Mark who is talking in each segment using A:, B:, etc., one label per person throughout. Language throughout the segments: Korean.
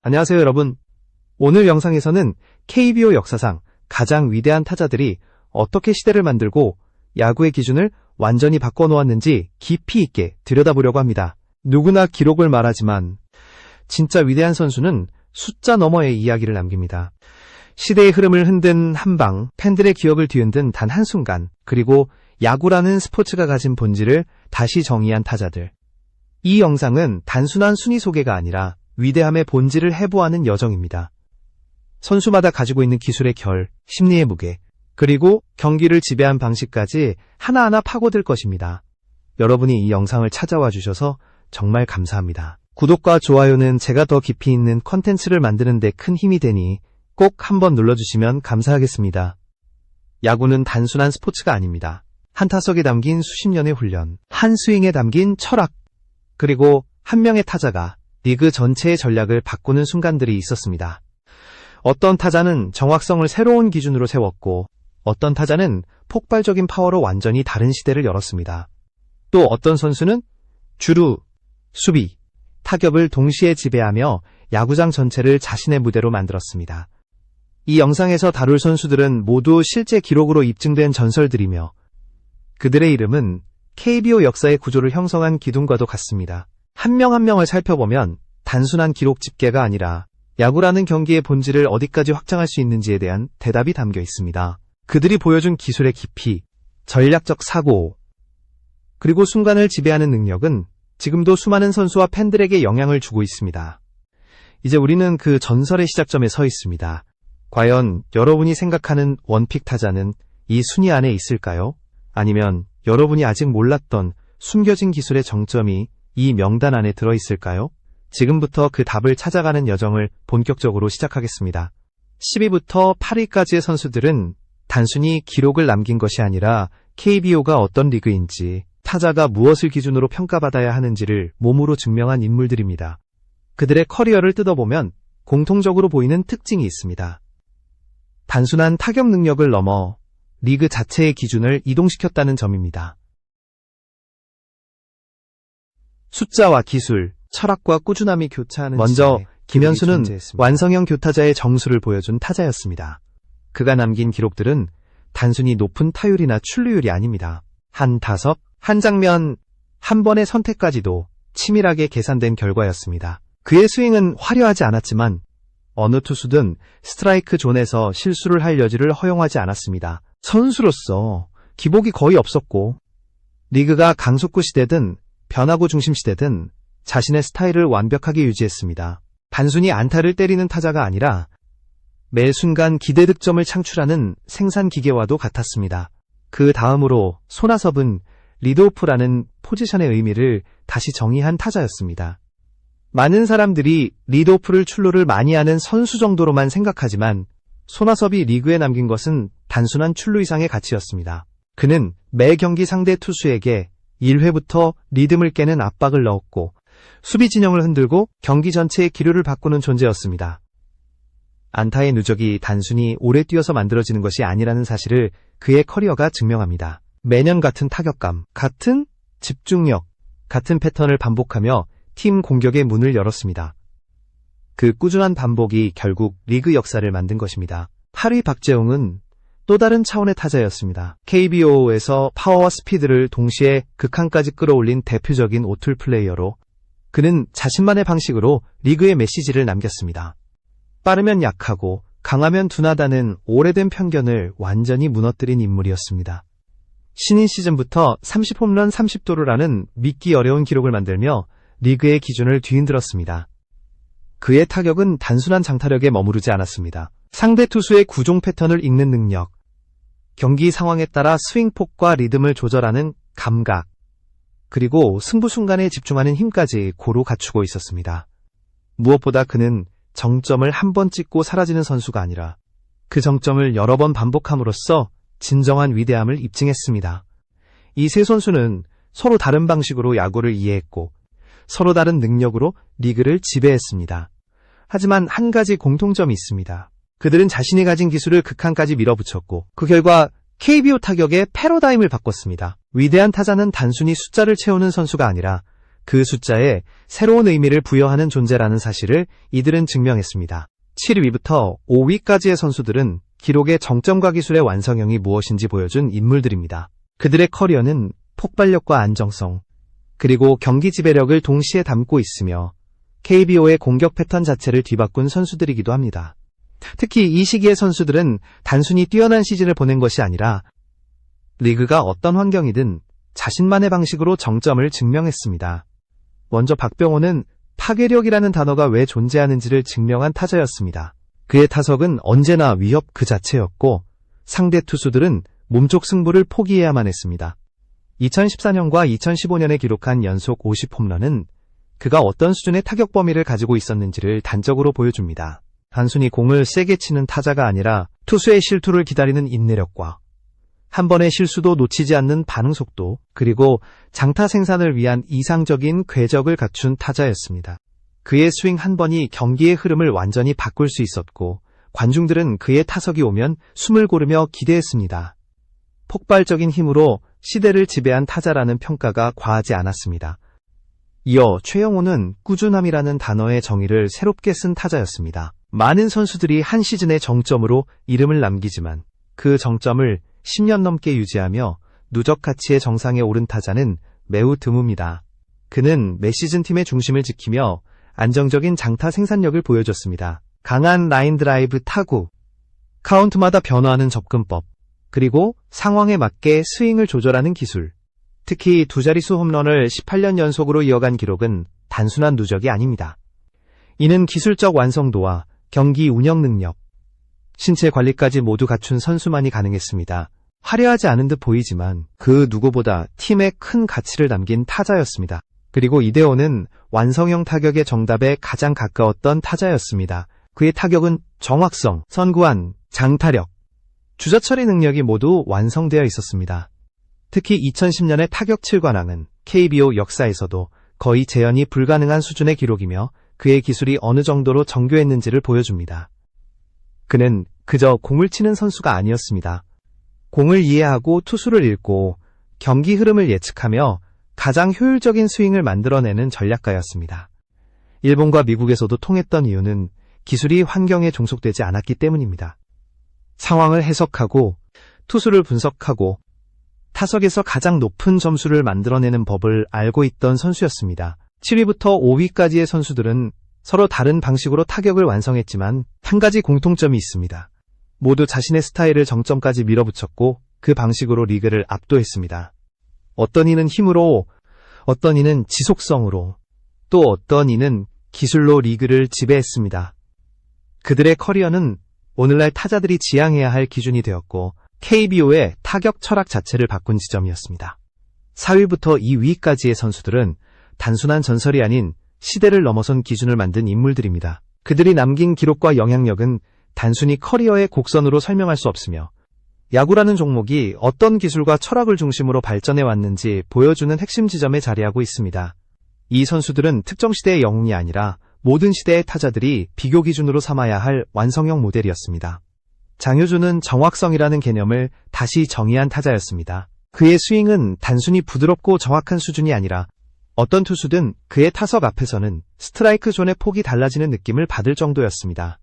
A: 안녕하세요, 여러분. 오늘 영상에서는 KBO 역사상 가장 위대한 타자들이 어떻게 시대를 만들고 야구의 기준을 완전히 바꿔놓았는지 깊이 있게 들여다보려고 합니다. 누구나 기록을 말하지만 진짜 위대한 선수는 숫자 너머의 이야기를 남깁니다. 시대의 흐름을 흔든 한 방, 팬들의 기억을 뒤흔든 단 한순간, 그리고 야구라는 스포츠가 가진 본질을 다시 정의한 타자들. 이 영상은 단순한 순위 소개가 아니라 위대함의 본질을 해부하는 여정입니다. 선수마다 가지고 있는 기술의 결, 심리의 무게, 그리고 경기를 지배한 방식까지 하나하나 파고들 것입니다. 여러분이 이 영상을 찾아와 주셔서 정말 감사합니다. 구독과 좋아요는 제가 더 깊이 있는 컨텐츠를 만드는 데 큰 힘이 되니 꼭 한번 눌러주시면 감사하겠습니다. 야구는 단순한 스포츠가 아닙니다. 한 타석에 담긴 수십 년의 훈련, 한 스윙에 담긴 철학, 그리고 한 명의 타자가 리그 전체의 전략을 바꾸는 순간들이 있었습니다. 어떤 타자는 정확성을 새로운 기준으로 세웠고, 어떤 타자는 폭발적인 파워로 완전히 다른 시대를 열었습니다. 또 어떤 선수는 주루, 수비, 타격을 동시에 지배하며 야구장 전체를 자신의 무대로 만들었습니다. 이 영상에서 다룰 선수들은 모두 실제 기록으로 입증된 전설들이며 그들의 이름은 KBO 역사의 구조를 형성한 기둥과도 같습니다. 한 명 한 명을 살펴보면 단순한 기록 집계가 아니라 야구라는 경기의 본질을 어디까지 확장할 수 있는지에 대한 대답이 담겨 있습니다. 그들이 보여준 기술의 깊이, 전략적 사고, 그리고 순간을 지배하는 능력은 지금도 수많은 선수와 팬들에게 영향을 주고 있습니다. 이제 우리는 그 전설의 시작점에 서 있습니다. 과연 여러분이 생각하는 원픽 타자는 이 순위 안에 있을까요? 아니면 여러분이 아직 몰랐던 숨겨진 기술의 정점이 이 명단 안에 들어있을까요? 지금부터 그 답을 찾아가는 여정을 본격적으로 시작하겠습니다. 10위부터 8위까지의 선수들은 단순히 기록을 남긴 것이 아니라 KBO가 어떤 리그인지, 타자가 무엇을 기준으로 평가받아야 하는지를 몸으로 증명한 인물들입니다. 그들의 커리어를 뜯어보면 공통적으로 보이는 특징이 있습니다. 단순한 타격 능력을 넘어 리그 자체의 기준을 이동시켰다는 점입니다. 숫자와 기술, 철학과 꾸준함이 교차하는 먼저 김현수는 완성형 교타자의 정수를 보여준 타자였습니다. 그가 남긴 기록들은 단순히 높은 타율이나 출루율이 아닙니다. 한 타석, 한 장면, 한 번의 선택까지도 치밀하게 계산된 결과였습니다. 그의 스윙은 화려하지 않았지만 어느 투수든 스트라이크 존에서 실수를 할 여지를 허용하지 않았습니다. 선수로서 기복이 거의 없었고, 리그가 강속구 시대든 변화구 중심 시대든 자신의 스타일을 완벽하게 유지했습니다. 단순히 안타를 때리는 타자가 아니라 매 순간 기대 득점을 창출하는 생산 기계와도 같았습니다. 그 다음으로 손아섭은 리드오프라는 포지션의 의미를 다시 정의한 타자였습니다. 많은 사람들이 리드오프를 출루를 많이 하는 선수 정도로만 생각하지만 손아섭이 리그에 남긴 것은 단순한 출루 이상의 가치였습니다. 그는 매 경기 상대 투수에게 1회부터 리듬을 깨는 압박을 넣었고 수비 진영을 흔들고 경기 전체의 기류를 바꾸는 존재였습니다. 안타의 누적이 단순히 오래 뛰어서 만들어지는 것이 아니라는 사실을 그의 커리어가 증명합니다. 매년 같은 타격감, 같은 집중력, 같은 패턴을 반복하며 팀 공격의 문을 열었습니다. 그 꾸준한 반복이 결국 리그 역사를 만든 것입니다. 8위 박재홍은 또 다른 차원의 타자였습니다. KBO에서 파워와 스피드를 동시에 극한까지 끌어올린 대표적인 오툴 플레이어로 그는 자신만의 방식으로 리그의 메시지를 남겼습니다. 빠르면 약하고 강하면 둔하다는 오래된 편견을 완전히 무너뜨린 인물이었습니다. 신인 시즌부터 30홈런 30도루라는 믿기 어려운 기록을 만들며 리그의 기준을 뒤흔들었습니다. 그의 타격은 단순한 장타력에 머무르지 않았습니다. 상대 투수의 구종 패턴을 읽는 능력, 경기 상황에 따라 스윙폭과 리듬을 조절하는 감각, 그리고 승부 순간에 집중하는 힘까지 고루 갖추고 있었습니다. 무엇보다 그는 정점을 한 번 찍고 사라지는 선수가 아니라 그 정점을 여러 번 반복함으로써 진정한 위대함을 입증했습니다. 이 세 선수는 서로 다른 방식으로 야구를 이해했고 서로 다른 능력으로 리그를 지배했습니다. 하지만 한 가지 공통점이 있습니다. 그들은 자신이 가진 기술을 극한까지 밀어붙였고 그 결과 KBO 타격의 패러다임을 바꿨습니다. 위대한 타자는 단순히 숫자를 채우는 선수가 아니라 그 숫자에 새로운 의미를 부여하는 존재라는 사실을 이들은 증명했습니다. 7위부터 5위까지의 선수들은 기록의 정점과 기술의 완성형이 무엇인지 보여준 인물들입니다. 그들의 커리어는 폭발력과 안정성, 그리고 경기 지배력을 동시에 담고 있으며 KBO의 공격 패턴 자체를 뒤바꾼 선수들이기도 합니다. 특히 이 시기의 선수들은 단순히 뛰어난 시즌을 보낸 것이 아니라 리그가 어떤 환경이든 자신만의 방식으로 정점을 증명했습니다. 먼저 박병호는 파괴력이라는 단어가 왜 존재하는지를 증명한 타자였습니다. 그의 타석은 언제나 위협 그 자체였고 상대 투수들은 몸쪽 승부를 포기해야만 했습니다. 2014년과 2015년에 기록한 연속 50홈런은 그가 어떤 수준의 타격 범위를 가지고 있었는지를 단적으로 보여줍니다. 단순히 공을 세게 치는 타자가 아니라 투수의 실투를 기다리는 인내력과 한 번의 실수도 놓치지 않는 반응 속도, 그리고 장타 생산을 위한 이상적인 궤적을 갖춘 타자였습니다. 그의 스윙 한 번이 경기의 흐름을 완전히 바꿀 수 있었고 관중들은 그의 타석이 오면 숨을 고르며 기대했습니다. 폭발적인 힘으로 시대를 지배한 타자라는 평가가 과하지 않았습니다. 이어 최영호는 꾸준함이라는 단어의 정의를 새롭게 쓴 타자였습니다. 많은 선수들이 한 시즌의 정점으로 이름을 남기지만 그 정점을 10년 넘게 유지하며 누적 가치의 정상에 오른 타자는 매우 드뭅니다. 그는 매 시즌 팀의 중심을 지키며 안정적인 장타 생산력을 보여줬습니다. 강한 라인 드라이브 타구, 카운트마다 변화하는 접근법, 그리고 상황에 맞게 스윙을 조절하는 기술. 특히 두 자릿수 홈런을 18년 연속으로 이어간 기록은 단순한 누적이 아닙니다. 이는 기술적 완성도와 경기 운영 능력, 신체 관리까지 모두 갖춘 선수만이 가능했습니다. 화려하지 않은 듯 보이지만 그 누구보다 팀에 큰 가치를 남긴 타자였습니다. 그리고 이대호는 완성형 타격의 정답에 가장 가까웠던 타자였습니다. 그의 타격은 정확성, 선구안, 장타력, 주자 처리 능력이 모두 완성되어 있었습니다. 특히 2010년의 타격 7관왕은 KBO 역사에서도 거의 재현이 불가능한 수준의 기록이며 그의 기술이 어느 정도로 정교했는지를 보여줍니다. 그는 그저 공을 치는 선수가 아니었습니다. 공을 이해하고 투수를 읽고 경기 흐름을 예측하며 가장 효율적인 스윙을 만들어내는 전략가였습니다. 일본과 미국에서도 통했던 이유는 기술이 환경에 종속되지 않았기 때문입니다. 상황을 해석하고 투수를 분석하고 타석에서 가장 높은 점수를 만들어내는 법을 알고 있던 선수였습니다. 7위부터 5위까지의 선수들은 서로 다른 방식으로 타격을 완성했지만 한 가지 공통점이 있습니다. 모두 자신의 스타일을 정점까지 밀어붙였고 그 방식으로 리그를 압도했습니다. 어떤 이는 힘으로, 어떤 이는 지속성으로, 또 어떤 이는 기술로 리그를 지배했습니다. 그들의 커리어는 오늘날 타자들이 지향해야 할 기준이 되었고 KBO의 타격 철학 자체를 바꾼 지점이었습니다. 4위부터 2위까지의 선수들은 단순한 전설이 아닌 시대를 넘어선 기준을 만든 인물들입니다. 그들이 남긴 기록과 영향력은 단순히 커리어의 곡선으로 설명할 수 없으며 야구라는 종목이 어떤 기술과 철학을 중심으로 발전해 왔는지 보여주는 핵심 지점에 자리하고 있습니다. 이 선수들은 특정 시대의 영웅이 아니라 모든 시대의 타자들이 비교 기준으로 삼아야 할 완성형 모델이었습니다. 장효준은 정확성이라는 개념을 다시 정의한 타자였습니다. 그의 스윙은 단순히 부드럽고 정확한 수준이 아니라 어떤 투수든 그의 타석 앞에서는 스트라이크 존의 폭이 달라지는 느낌을 받을 정도였습니다.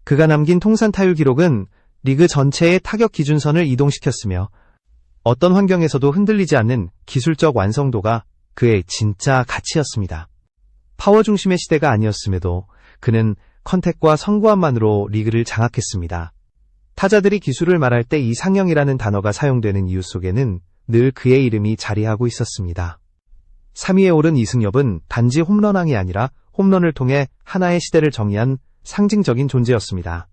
A: 그가 남긴 통산 타율 기록은 리그 전체의 타격 기준선을 이동시켰으며 어떤 환경에서도 흔들리지 않는 기술적 완성도가 그의 진짜 가치였습니다. 파워 중심의 시대가 아니었음에도 그는 컨택과 선구안만으로 리그를 장악했습니다. 타자들이 기술을 말할 때 이상형이라는 단어가 사용되는 이유 속에는 늘 그의 이름이 자리하고 있었습니다. 3위에 오른 이승엽은 단지 홈런왕이 아니라 홈런을 통해 하나의 시대를 정의한 상징적인 존재였습니다.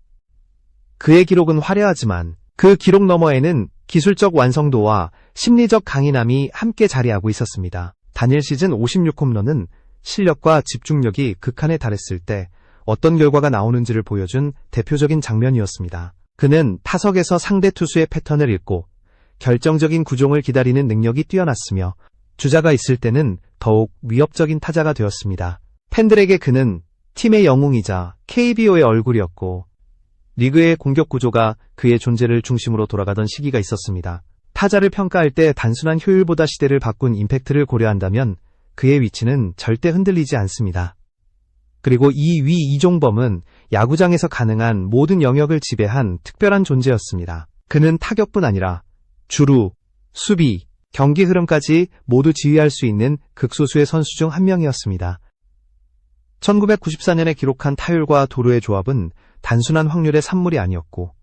A: 그의 기록은 화려하지만 그 기록 너머에는 기술적 완성도와 심리적 강인함이 함께 자리하고 있었습니다. 단일 시즌 56홈런은 실력과 집중력이 극한에 달했을 때 어떤 결과가 나오는지를 보여준 대표적인 장면이었습니다. 그는 타석에서 상대 투수의 패턴을 읽고 결정적인 구종을 기다리는 능력이 뛰어났으며 주자가 있을 때는 더욱 위협적인 타자가 되었습니다. 팬들에게 그는 팀의 영웅이자 KBO의 얼굴이었고 리그의 공격 구조가 그의 존재를 중심으로 돌아가던 시기가 있었습니다. 타자를 평가할 때 단순한 효율보다 시대를 바꾼 임팩트를 고려한다면 그의 위치는 절대 흔들리지 않습니다. 그리고 이 위 이종범은 야구장에서 가능한 모든 영역을 지배한 특별한 존재였습니다. 그는 타격뿐 아니라 주루, 수비, 경기 흐름까지 모두 지휘할 수 있는 극소수의 선수 중 한 명이었습니다. 1994년에 기록한 타율과 도루의 조합은 단순한 확률의 산물이 아니었고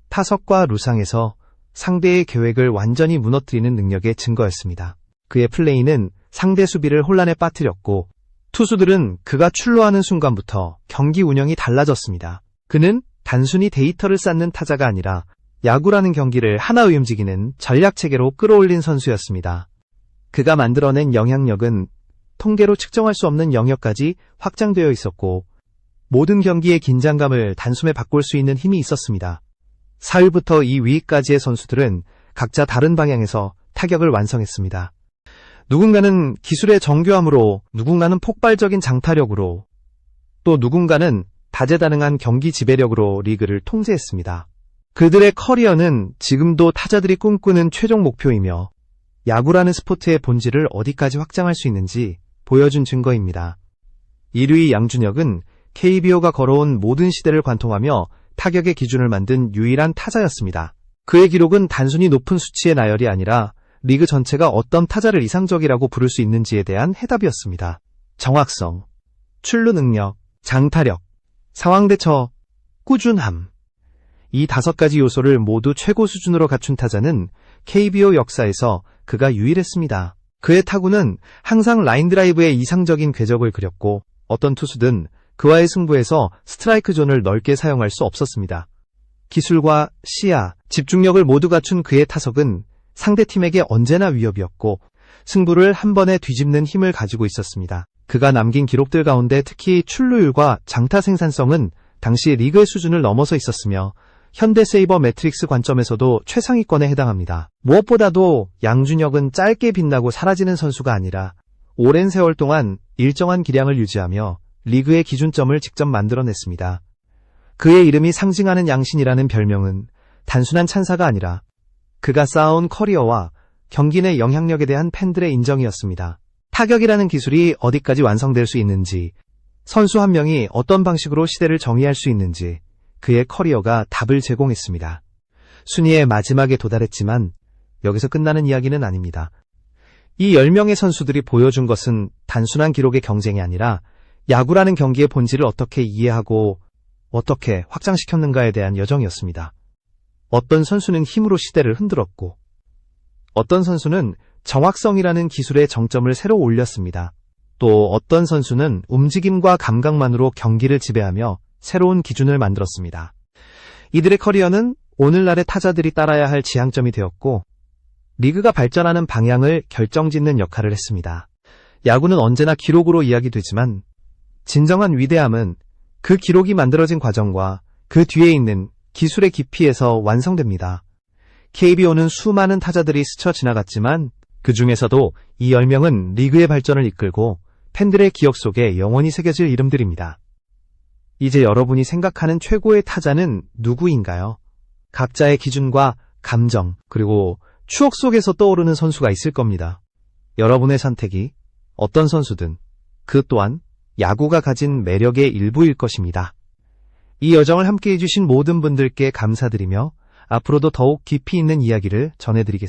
A: 타석과 루상에서 상대의 계획을 완전히 무너뜨리는 능력의 증거였습니다. 그의 플레이는 상대 수비를 혼란에 빠뜨렸고 투수들은 그가 출루하는 순간부터 경기 운영이 달라졌습니다. 그는 단순히 데이터를 쌓는 타자가 아니라 야구라는 경기를 하나의 움직이는 전략체계로 끌어올린 선수였습니다. 그가 만들어낸 영향력은 통계로 측정할 수 없는 영역까지 확장되어 있었고 모든 경기의 긴장감을 단숨에 바꿀 수 있는 힘이 있었습니다. 4위부터 2위까지의 선수들은 각자 다른 방향에서 타격을 완성했습니다. 누군가는 기술의 정교함으로, 누군가는 폭발적인 장타력으로, 또 누군가는 다재다능한 경기 지배력으로 리그를 통제했습니다. 그들의 커리어는 지금도 타자들이 꿈꾸는 최종 목표이며 야구라는 스포츠의 본질을 어디까지 확장할 수 있는지 보여준 증거입니다. 1위 양준혁은 KBO가 걸어온 모든 시대를 관통하며 타격의 기준을 만든 유일한 타자였습니다. 그의 기록은 단순히 높은 수치의 나열이 아니라 리그 전체가 어떤 타자를 이상적이라고 부를 수 있는지에 대한 해답이었습니다. 정확성, 출루 능력, 장타력, 상황 대처, 꾸준함. 이 5가지 요소를 모두 최고 수준으로 갖춘 타자는 KBO 역사에서 그가 유일했습니다. 그의 타구는 항상 라인 드라이브의 이상적인 궤적을 그렸고 어떤 투수든 그와의 승부에서 스트라이크 존을 넓게 사용할 수 없었습니다. 기술과 시야, 집중력을 모두 갖춘 그의 타석은 상대팀에게 언제나 위협이었고 승부를 한 번에 뒤집는 힘을 가지고 있었습니다. 그가 남긴 기록들 가운데 특히 출루율과 장타 생산성은 당시 리그의 수준을 넘어서 있었으며 현대 세이버 매트릭스 관점에서도 최상위권에 해당합니다. 무엇보다도 양준혁은 짧게 빛나고 사라지는 선수가 아니라 오랜 세월 동안 일정한 기량을 유지하며 리그의 기준점을 직접 만들어냈습니다. 그의 이름이 상징하는 양신이라는 별명은 단순한 찬사가 아니라 그가 쌓아온 커리어와 경기 내 영향력에 대한 팬들의 인정이었습니다. 타격이라는 기술이 어디까지 완성될 수 있는지, 선수 한 명이 어떤 방식으로 시대를 정의할 수 있는지 그의 커리어가 답을 제공했습니다. 순위의 마지막에 도달했지만 여기서 끝나는 이야기는 아닙니다. 이 10명의 선수들이 보여준 것은 단순한 기록의 경쟁이 아니라 야구라는 경기의 본질을 어떻게 이해하고 어떻게 확장시켰는가에 대한 여정이었습니다. 어떤 선수는 힘으로 시대를 흔들었고 어떤 선수는 정확성이라는 기술의 정점을 새로 올렸습니다. 또 어떤 선수는 움직임과 감각만으로 경기를 지배하며 새로운 기준을 만들었습니다. 이들의 커리어는 오늘날의 타자들이 따라야 할 지향점이 되었고 리그가 발전하는 방향을 결정짓는 역할을 했습니다. 야구는 언제나 기록으로 이야기되지만 진정한 위대함은 그 기록이 만들어진 과정과 그 뒤에 있는 기술의 깊이에서 완성됩니다. KBO는 수많은 타자들이 스쳐 지나갔지만 그 중에서도 이 10명은 리그의 발전을 이끌고 팬들의 기억 속에 영원히 새겨질 이름들입니다. 이제 여러분이 생각하는 최고의 타자는 누구인가요? 각자의 기준과 감정, 그리고 추억 속에서 떠오르는 선수가 있을 겁니다. 여러분의 선택이 어떤 선수든 그 또한 야구가 가진 매력의 일부일 것입니다. 이 여정을 함께 해주신 모든 분들께 감사드리며 앞으로도 더욱 깊이 있는 이야기를 전해드리겠습니다.